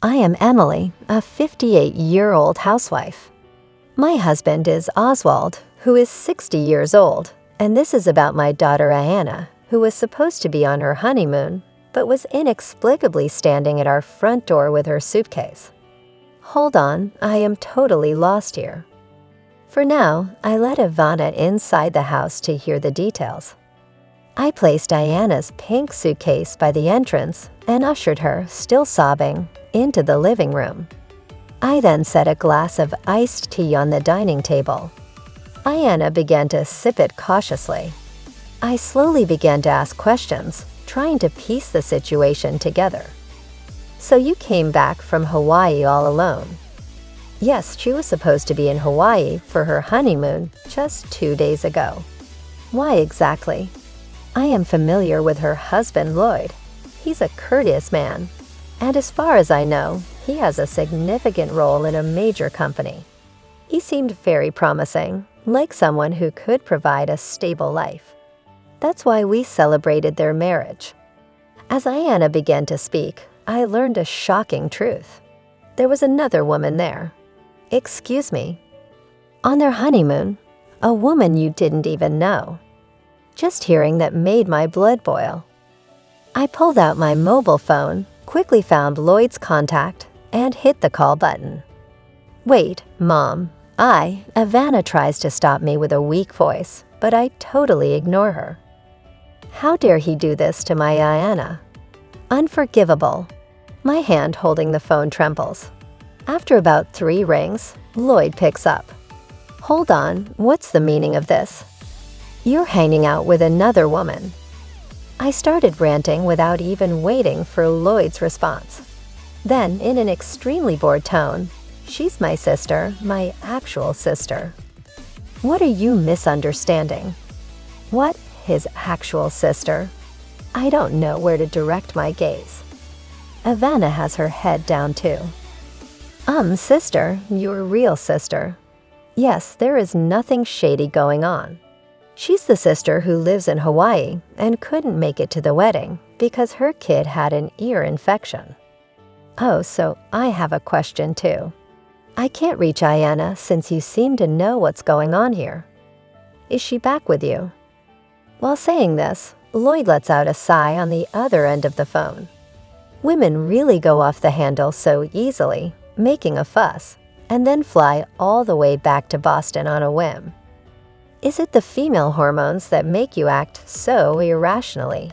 I am Emily, a 58-year-old housewife. My husband is Oswald, who is 60 years old, and this is about my daughter Anna, who was supposed to be on her honeymoon, but was inexplicably standing at our front door with her suitcase. Hold on, I am totally lost here. For now, I let Ivana inside the house to hear the details. I placed Diana's pink suitcase by the entrance and ushered her, still sobbing, into the living room. I then set a glass of iced tea on the dining table. Diana began to sip it cautiously. I slowly began to ask questions, trying to piece the situation together. So you came back from Hawaii all alone? Yes, she was supposed to be in Hawaii for her honeymoon just 2 days ago. Why exactly? I am familiar with her husband, Lloyd. He's a courteous man, and as far as I know, he has a significant role in a major company. He seemed very promising, like someone who could provide a stable life. That's why we celebrated their marriage. As Anna began to speak, I learned a shocking truth. There was another woman there. Excuse me. On their honeymoon, a woman you didn't even know. Just hearing that made my blood boil. I pulled out my mobile phone, quickly found Lloyd's contact, and hit the call button. Wait, Mom. Ivana tries to stop me with a weak voice, but I totally ignore her. How dare he do this to my Anna? Unforgivable. My hand holding the phone trembles. After about 3 rings, Lloyd picks up. Hold on, what's the meaning of this? You're hanging out with another woman. I started ranting without even waiting for Lloyd's response. Then, in an extremely bored tone, she's my sister, my actual sister. What are you misunderstanding? What, his actual sister? I don't know where to direct my gaze. Ivana has her head down too. Sister, your real sister. Yes, there is nothing shady going on. She's the sister who lives in Hawaii and couldn't make it to the wedding because her kid had an ear infection. Oh, so I have a question too. I can't reach Anna since you seem to know what's going on here. Is she back with you? While saying this, Lloyd lets out a sigh on the other end of the phone. Women really go off the handle so easily, making a fuss, and then fly all the way back to Boston on a whim. Is it the female hormones that make you act so irrationally?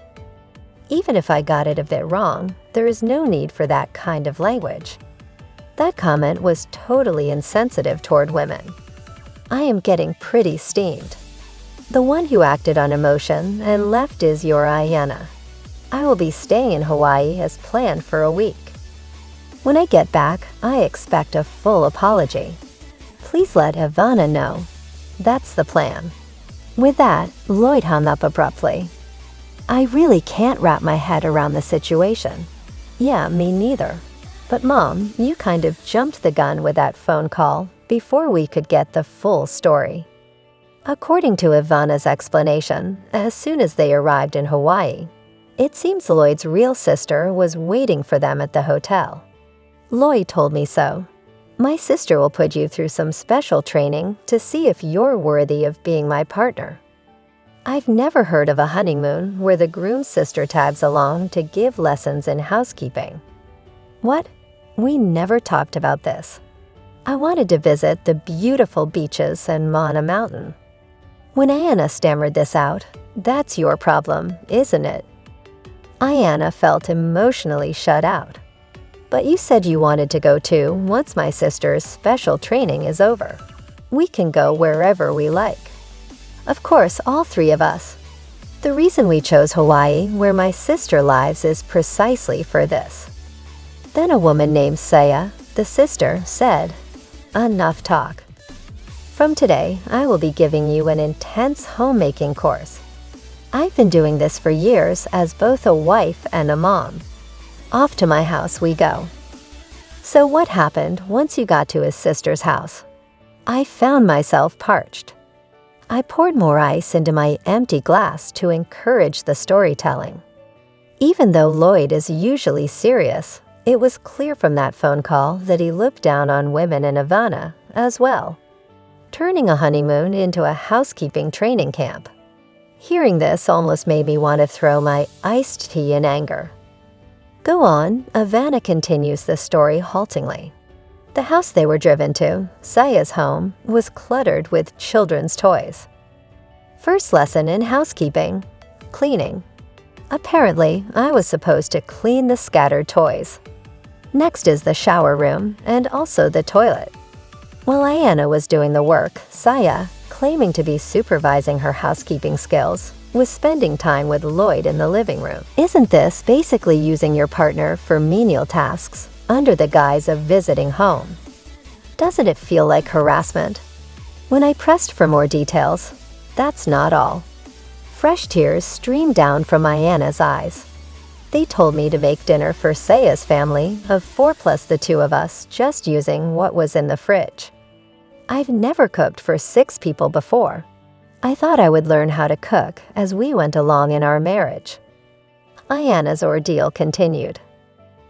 Even if I got it a bit wrong, there is no need for that kind of language. That comment was totally insensitive toward women. I am getting pretty steamed. The one who acted on emotion and left is your Anna. I will be staying in Hawaii as planned for a week. When I get back, I expect a full apology. Please let Ivana know. That's the plan. With that, Lloyd hung up abruptly. I really can't wrap my head around the situation. Yeah, me neither. But Mom, you kind of jumped the gun with that phone call before we could get the full story. According to Ivana's explanation, as soon as they arrived in Hawaii, it seems Lloyd's real sister was waiting for them at the hotel. Lloyd told me so. My sister will put you through some special training to see if you're worthy of being my partner. I've never heard of a honeymoon where the groom's sister tags along to give lessons in housekeeping. What? We never talked about this. I wanted to visit the beautiful beaches and Mauna Mountain. When Anna stammered this out, that's your problem, isn't it? Anna felt emotionally shut out. But you said you wanted to go too once my sister's special training is over. We can go wherever we like. Of course, all 3 of us. The reason we chose Hawaii, where my sister lives, is precisely for this. Then a woman named Saya, the sister, said, "Enough talk. From today, I will be giving you an intense homemaking course. I've been doing this for years as both a wife and a mom. Off to my house we go." So what happened once you got to his sister's house? I found myself parched. I poured more ice into my empty glass to encourage the storytelling. Even though Lloyd is usually serious, It was clear from that phone call that he looked down on women in Havana as well, turning a honeymoon into a housekeeping training camp. Hearing this almost made me want to throw my iced tea in anger. Go on, Havana continues the story haltingly. The house they were driven to, Saya's home, was cluttered with children's toys. First lesson in housekeeping: cleaning. Apparently, I was supposed to clean the scattered toys. Next is the shower room and also the toilet. While Ayana was doing the work, Saya, claiming to be supervising her housekeeping skills, was spending time with Lloyd in the living room. Isn't this basically using your partner for menial tasks under the guise of visiting home? Doesn't it feel like harassment? When I pressed for more details, that's not all. Fresh tears streamed down from Ayana's eyes. They told me to make dinner for Saya's family of 4 plus the 2 of us, just using what was in the fridge. I've never cooked for 6 people before. I thought I would learn how to cook as we went along in our marriage. Ayana's ordeal continued.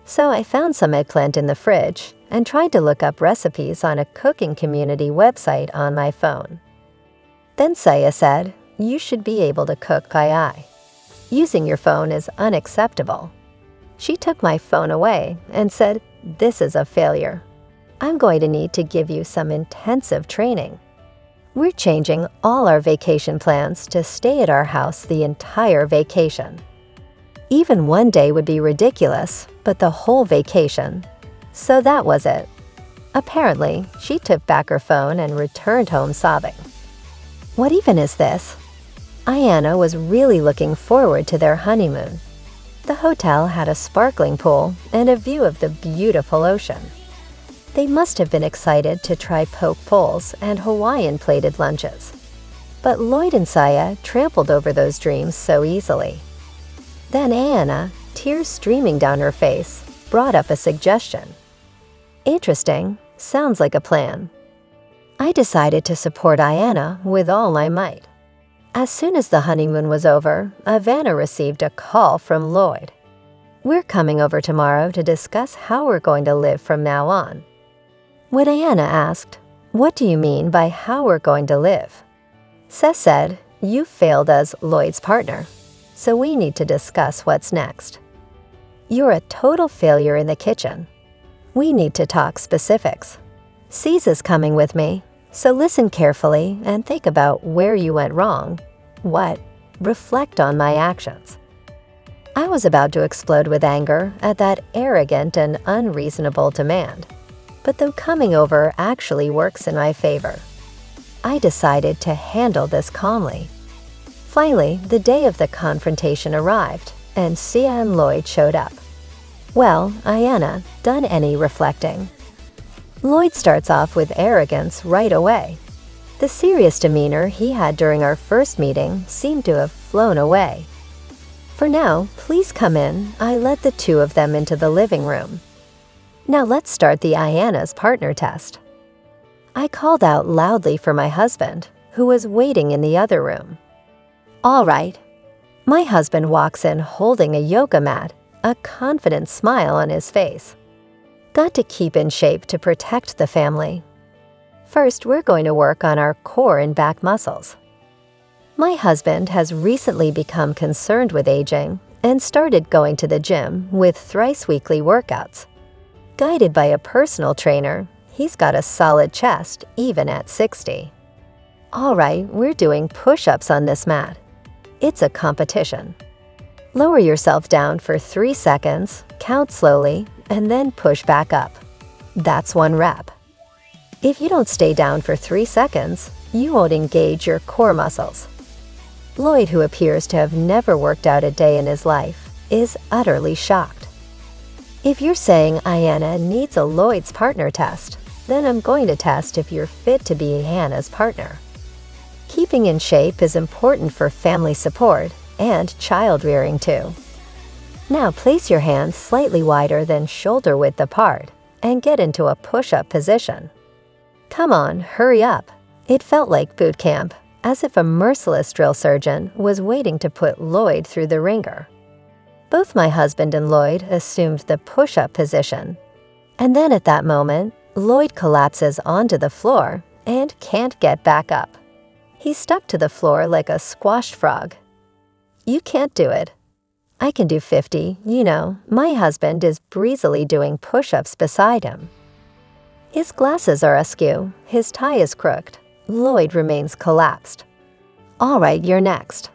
So I found some eggplant in the fridge and tried to look up recipes on a cooking community website on my phone. Then Saya said, "You should be able to cook pai. Using your phone is unacceptable." She took my phone away and said, "This is a failure. I'm going to need to give you some intensive training. We're changing all our vacation plans to stay at our house the entire vacation. Even one day would be ridiculous, but the whole vacation." So that was it. Apparently, she took back her phone and returned home sobbing. What even is this? Ayana was really looking forward to their honeymoon. The hotel had a sparkling pool and a view of the beautiful ocean. They must have been excited to try poke bowls and Hawaiian-plated lunches. But Lloyd and Saya trampled over those dreams so easily. Then Ayana, tears streaming down her face, brought up a suggestion. Interesting, sounds like a plan. I decided to support Ayana with all my might. As soon as the honeymoon was over, Havana received a call from Lloyd. "We're coming over tomorrow to discuss how we're going to live from now on." When Ayana asked, "What do you mean by how we're going to live?" Seth said, "You failed as Lloyd's partner, so we need to discuss what's next. You're a total failure in the kitchen. We need to talk specifics. C's is coming with me, so listen carefully and think about where you went wrong. Reflect on my actions." I was about to explode with anger at that arrogant and unreasonable demand. But though coming over actually works in my favor, I decided to handle this calmly. Finally, the day of the confrontation arrived, and Sia and Lloyd showed up. Well, Ayana, done any reflecting? Lloyd starts off with arrogance right away. The serious demeanor he had during our first meeting seemed to have flown away. "For now, please come in." I led the 2 of them into the living room. "Now let's start the Ayana's partner test." I called out loudly for my husband, who was waiting in the other room. "All right." My husband walks in holding a yoga mat, a confident smile on his face. Got to keep in shape to protect the family. First, we're going to work on our core and back muscles. My husband has recently become concerned with aging and started going to the gym with thrice weekly workouts. Guided by a personal trainer, he's got a solid chest even at 60. All right, we're doing push-ups on this mat. It's a competition. Lower yourself down for 3 seconds, count slowly, and then push back up. That's 1 rep. If you don't stay down for 3 seconds, you won't engage your core muscles. Lloyd, who appears to have never worked out a day in his life, is utterly shocked. If you're saying Ayana needs a Lloyd's partner test, then I'm going to test if you're fit to be Hannah's partner. Keeping in shape is important for family support and child rearing too. Now place your hands slightly wider than shoulder width apart and get into a push-up position. Come on, hurry up. It felt like boot camp, as if a merciless drill surgeon was waiting to put Lloyd through the ringer. Both my husband and Lloyd assumed the push-up position. And then at that moment, Lloyd collapses onto the floor and can't get back up. He's stuck to the floor like a squashed frog. You can't do it. I can do 50, my husband is breezily doing push-ups beside him. His glasses are askew, his tie is crooked. Lloyd remains collapsed. All right, you're next.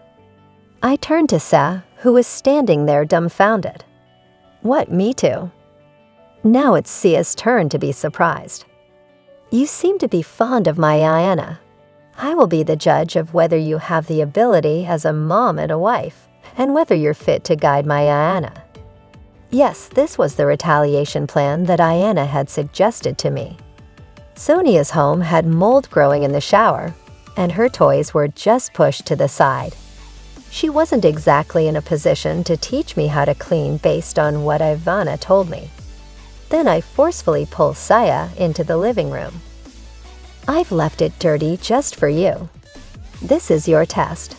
I turned to Sa, who was standing there dumbfounded. What, me too? Now it's Sia's turn to be surprised. You seem to be fond of my Ayanna. I will be the judge of whether you have the ability as a mom and a wife, and whether you're fit to guide my Ayanna. Yes, this was the retaliation plan that Ayanna had suggested to me. Sonia's home had mold growing in the shower, and her toys were just pushed to the side. She wasn't exactly in a position to teach me how to clean based on what Ivana told me. Then I forcefully pull Saya into the living room. I've left it dirty just for you. This is your test.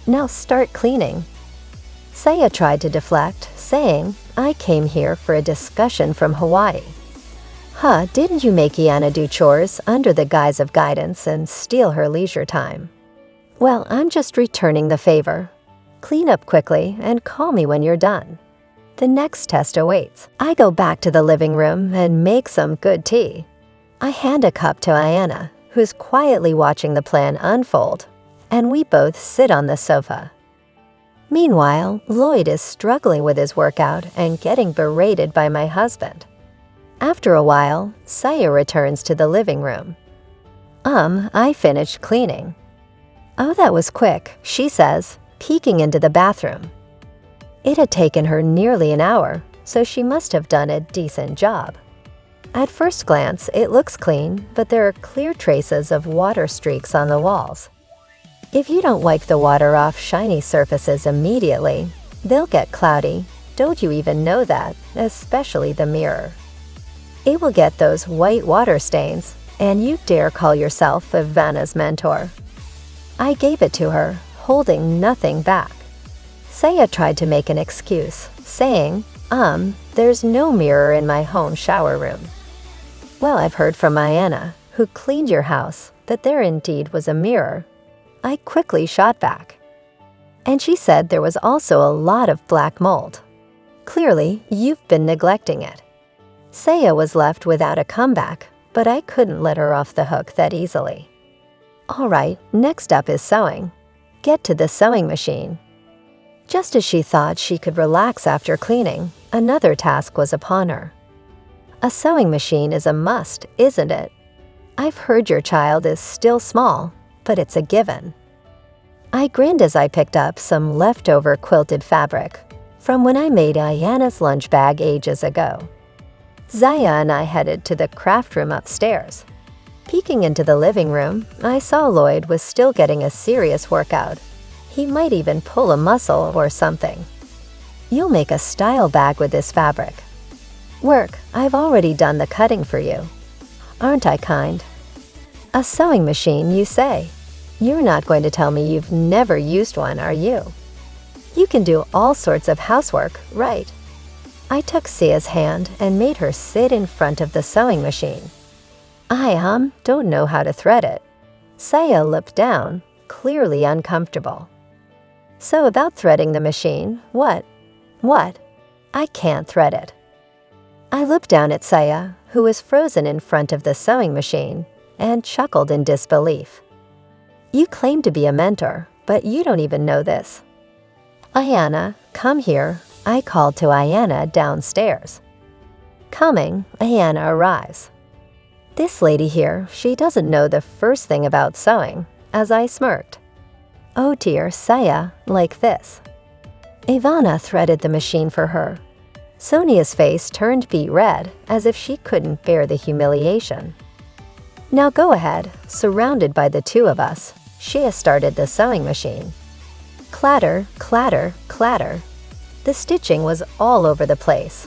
Now start cleaning. Saya tried to deflect, saying, I came here for a discussion from Hawaii. Huh, didn't you make Iana do chores under the guise of guidance and steal her leisure time? Well, I'm just returning the favor. Clean up quickly and call me when you're done. The next test awaits. I go back to the living room and make some good tea. I hand a cup to Ayanna, who's quietly watching the plan unfold, and we both sit on the sofa. Meanwhile, Lloyd is struggling with his workout and getting berated by my husband. After a while, Saya returns to the living room. I finished cleaning. Oh, that was quick, she says, peeking into the bathroom. It had taken her nearly an hour, so she must have done a decent job. At first glance, it looks clean, but there are clear traces of water streaks on the walls. If you don't wipe the water off shiny surfaces immediately, they'll get cloudy. Don't you even know that, especially the mirror. It will get those white water stains, and you dare call yourself Ivana's mentor. I gave it to her, holding nothing back. Saya tried to make an excuse, saying, there's no mirror in my home shower room. Well, I've heard from Ayanna, who cleaned your house, that there indeed was a mirror. I quickly shot back. And she said there was also a lot of black mold. Clearly, you've been neglecting it. Saya was left without a comeback, but I couldn't let her off the hook that easily. All right, next up is sewing. Get to the sewing machine. Just as she thought she could relax after cleaning, another task was upon her. A sewing machine is a must, isn't it? I've heard your child is still small, but it's a given. I grinned as I picked up some leftover quilted fabric from when I made Ayanna's lunch bag ages ago. Zaya and I headed to the craft room upstairs. Peeking into the living room, I saw Lloyd was still getting a serious workout. He might even pull a muscle or something. You'll make a style bag with this fabric. Work, I've already done the cutting for you. Aren't I kind? A sewing machine, you say? You're not going to tell me you've never used one, are you? You can do all sorts of housework, right? I took Sia's hand and made her sit in front of the sewing machine. I don't know how to thread it. Saya looked down, clearly uncomfortable. So about threading the machine, what? I can't thread it. I looked down at Saya, who was frozen in front of the sewing machine, and chuckled in disbelief. You claim to be a mentor, but you don't even know this. Ayanna, come here, I called to Ayanna downstairs. Coming, Ayanna arrives. This lady here, she doesn't know the first thing about sewing, as I smirked. Oh dear, Saya, like this. Ivana threaded the machine for her. Sonia's face turned beet red, as if she couldn't bear the humiliation. Now go ahead, surrounded by the two of us, Shia started the sewing machine. Clatter, clatter, clatter. The stitching was all over the place.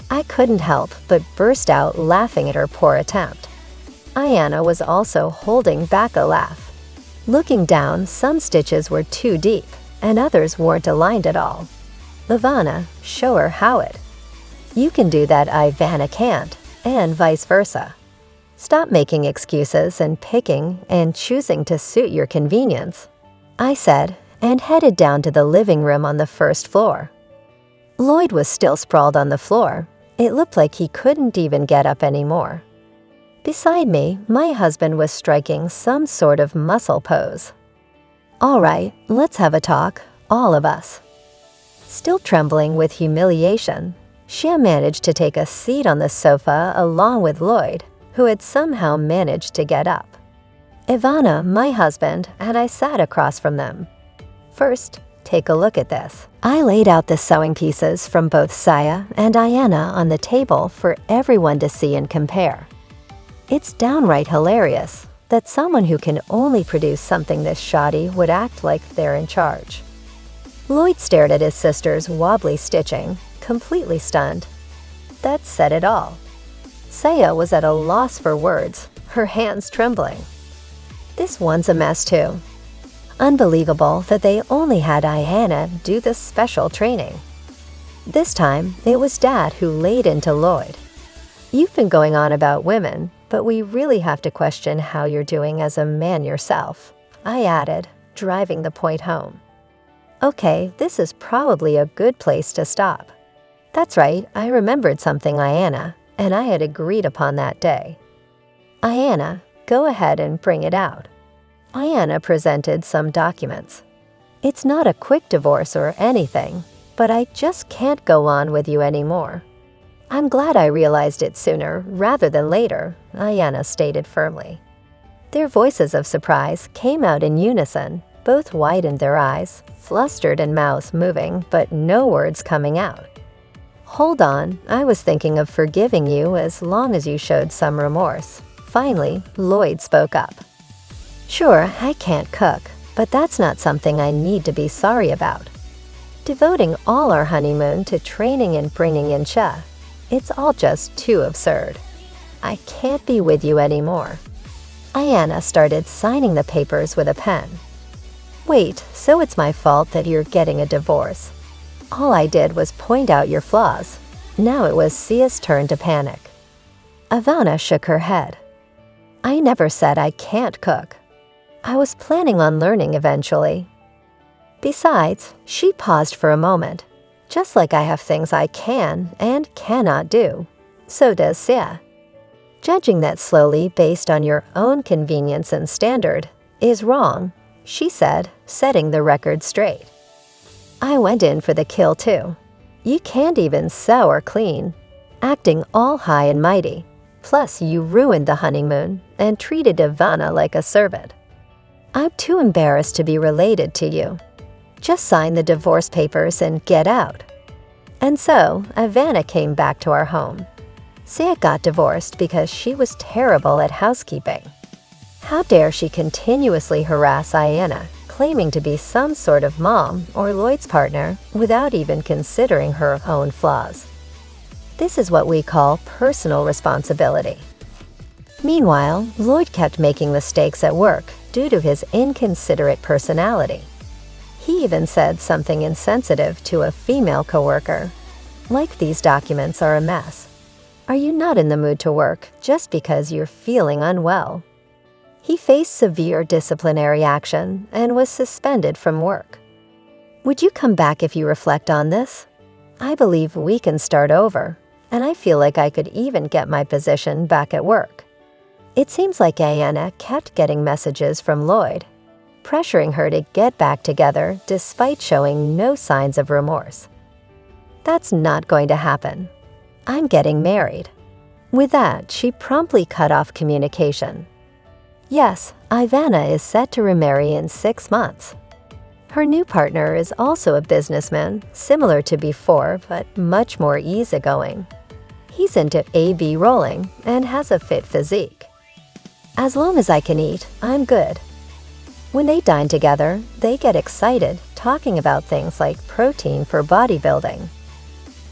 I couldn't help but burst out laughing at her poor attempt. Ayanna was also holding back a laugh. Looking down, some stitches were too deep, and others weren't aligned at all. Ivana, show her how it. You can do that Ivana can't, and vice versa. Stop making excuses and picking and choosing to suit your convenience, I said, and headed down to the living room on the first floor. Lloyd was still sprawled on the floor. It looked like he couldn't even get up anymore. Beside me, my husband was striking some sort of muscle pose. All right, let's have a talk, all of us. Still trembling with humiliation, Shia managed to take a seat on the sofa along with Lloyd, who had somehow managed to get up. Ivana, my husband, and I sat across from them. First, take a look at this. I laid out the sewing pieces from both Saya and Ayana on the table for everyone to see and compare. It's downright hilarious that someone who can only produce something this shoddy would act like they're in charge. Lloyd stared at his sister's wobbly stitching, completely stunned. That said it all. Saya was at a loss for words, her hands trembling. This one's a mess too. Unbelievable that they only had Ayana do the special training. This time, it was Dad who laid into Lloyd. You've been going on about women, but we really have to question how you're doing as a man yourself, I added, driving the point home. Okay, this is probably a good place to stop. That's right, I remembered something, Ayana, and I had agreed upon that day. Ayana, go ahead and bring it out. Ayana presented some documents. It's not a quick divorce or anything, but I just can't go on with you anymore. I'm glad I realized it sooner rather than later, Ayana stated firmly. Their voices of surprise came out in unison. Both widened their eyes, flustered and mouths moving, but no words coming out. Hold on, I was thinking of forgiving you as long as you showed some remorse. Finally, Lloyd spoke up. Sure, I can't cook, but that's not something I need to be sorry about. Devoting all our honeymoon to training and bringing in Cha, it's all just too absurd. I can't be with you anymore. Ayana started signing the papers with a pen. Wait, so it's my fault that you're getting a divorce. All I did was point out your flaws. Now it was Sia's turn to panic. Ivana shook her head. I never said I can't cook. I was planning on learning eventually. Besides, she paused for a moment. Just like I have things I can and cannot do, so does Sia. Judging that slowly based on your own convenience and standard is wrong, she said, setting the record straight. I went in for the kill too. You can't even sew or clean, acting all high and mighty. Plus, you ruined the honeymoon and treated Ivana like a servant. I'm too embarrassed to be related to you. Just sign the divorce papers and get out. And so, Ivana came back to our home. Sia got divorced because she was terrible at housekeeping. How dare she continuously harass Ayana, claiming to be some sort of mom or Lloyd's partner without even considering her own flaws. This is what we call personal responsibility. Meanwhile, Lloyd kept making mistakes at work due to his inconsiderate personality. He even said something insensitive to a female coworker. Like these documents are a mess. Are you not in the mood to work just because you're feeling unwell? He faced severe disciplinary action and was suspended from work. Would you come back if you reflect on this? I believe we can start over, and I feel like I could even get my position back at work. It seems like Ayana kept getting messages from Lloyd, pressuring her to get back together despite showing no signs of remorse. That's not going to happen. I'm getting married. With that, she promptly cut off communication. Yes, Ivana is set to remarry in 6 months. Her new partner is also a businessman, similar to before, but much more easygoing. He's into A/B rolling and has a fit physique. As long as I can eat, I'm good. When they dine together, they get excited, talking about things like protein for bodybuilding.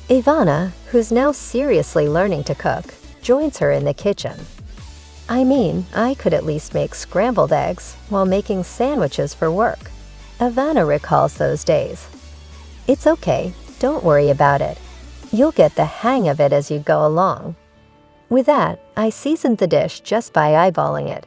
Ivana, who's now seriously learning to cook, joins her in the kitchen. I mean, I could at least make scrambled eggs while making sandwiches for work. Ivana recalls those days. It's okay, Don't worry about it. You'll get the hang of it as you go along. With that, I seasoned the dish just by eyeballing it.